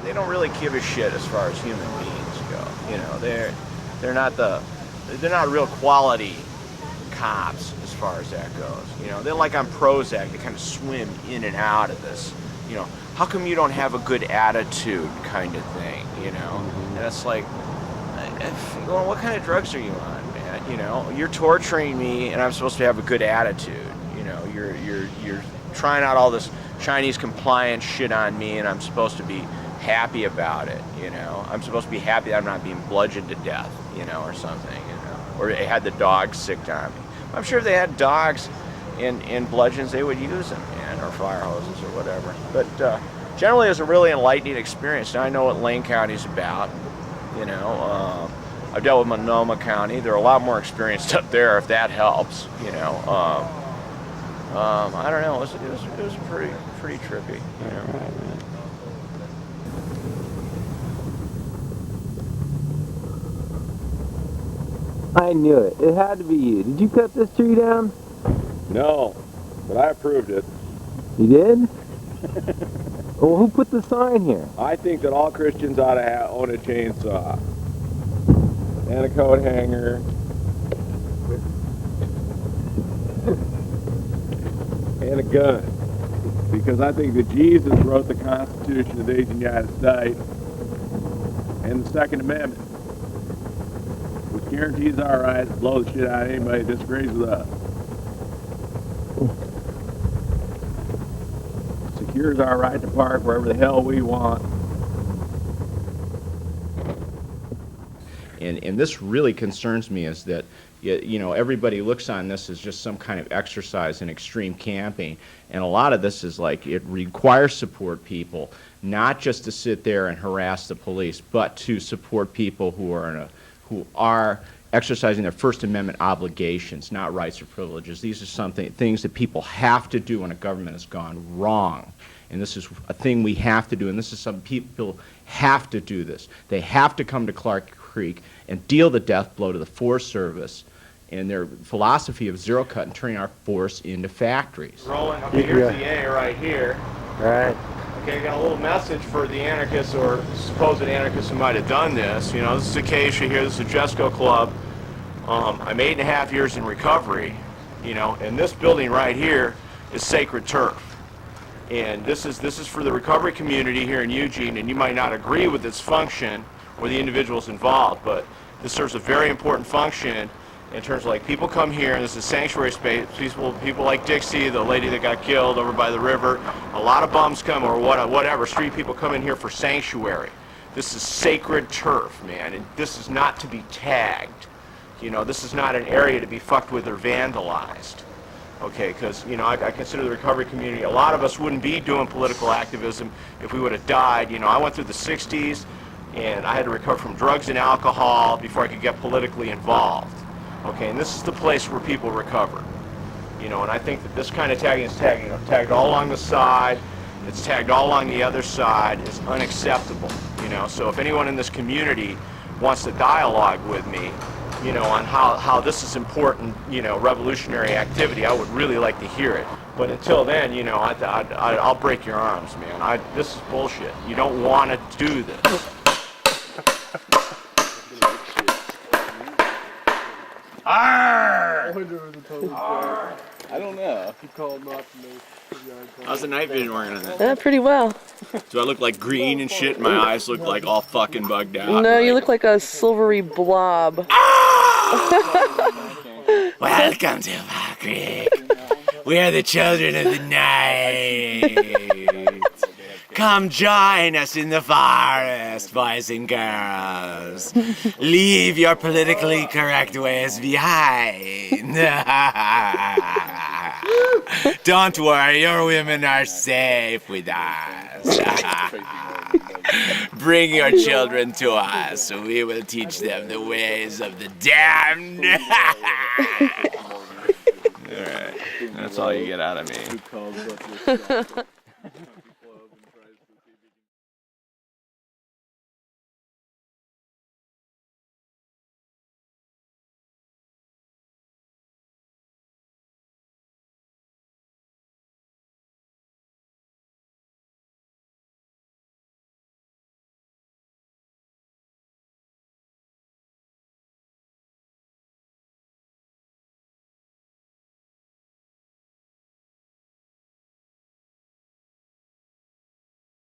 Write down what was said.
they don't really give a shit as far as human beings go. You know, they're not real quality cops as far as that goes. You know, they're like on Prozac. They kind of swim in and out of this. You know, how come you don't have a good attitude kind of thing? You know, and it's like, well, what kind of drugs are you on, man? You know, you're torturing me, and I'm supposed to have a good attitude. You know, you're trying out all this Chinese compliance shit on me, and I'm supposed to be happy about it. You know, I'm supposed to be happy that I'm not being bludgeoned to death. You know, or something. You know, or they had the dogs sicked on me. I'm sure if they had dogs and bludgeons, they would use them, man, or fire hoses or whatever. But generally, it was a really enlightening experience. Now I know what Lane County's about. You know, I've dealt with Monoma County. They're a lot more experienced up there, if that helps. You know, I don't know. It was pretty trippy. You know. All right, man. I knew it. It had to be you. Did you cut this tree down? No, but I approved it. You did? Well, who put the sign here? I think that all Christians ought to own a chainsaw and a coat hanger and a gun, because I think that Jesus wrote the Constitution of the United States and the Second Amendment, which guarantees our right to blow the shit out of anybody that disagrees with us. Secures our right to park wherever the hell we want. And this really concerns me, is that, you know, everybody looks on this as just some kind of exercise in extreme camping, and a lot of this is like, it requires support people, not just to sit there and harass the police, but to support people who are exercising their First Amendment obligations, not rights or privileges. These are things that people have to do when a government has gone wrong. And this is a thing we have to do, and this is some people have to do this. They have to come to Clark Creek and deal the death blow to the Forest Service and their philosophy of zero cut and turning our forests into factories. Rolling. Okay, here's the A right here. All right. Okay, I got a little message for the anarchists or supposed anarchists who might have done this. You know, this is Acacia here, this is the Jesco Club. I'm 8.5 years in recovery, you know, and this building right here is sacred turf. And this is for the recovery community here in Eugene, and you might not agree with its function or the individuals involved, but this serves a very important function in terms of, like, people come here, and this is sanctuary space. People like Dixie, the lady that got killed over by the river. A lot of bums come, or whatever, street people come in here for sanctuary. This is sacred turf, man, and this is not to be tagged. You know, this is not an area to be fucked with or vandalized. Okay, because, you know, I consider the recovery community, a lot of us wouldn't be doing political activism if we would have died. You know, I went through the 60s, and I had to recover from drugs and alcohol before I could get politically involved. Okay, and this is the place where people recover. You know, and I think that this kind of tagging is tagged all along the side, it's tagged all along the other side, is unacceptable. You know, so if anyone in this community wants to dialogue with me, you know, on how this is important, you know, revolutionary activity, I would really like to hear it. But until then, you know, I'll break your arms, man. This is bullshit. You don't want to do this. Arr! Arr! I don't know. How's the night vision working on that? Pretty well. Do I look like green and shit? My eyes look like all fucking bugged out. No, you look like a silvery blob. Welcome to Clark Creek. We are the children of the night. Come join us in the forest, boys and girls. Leave your politically correct ways behind. Don't worry, your women are safe with us. Bring your children to us, we will teach them the ways of the damned. All right, that's all you get out of me.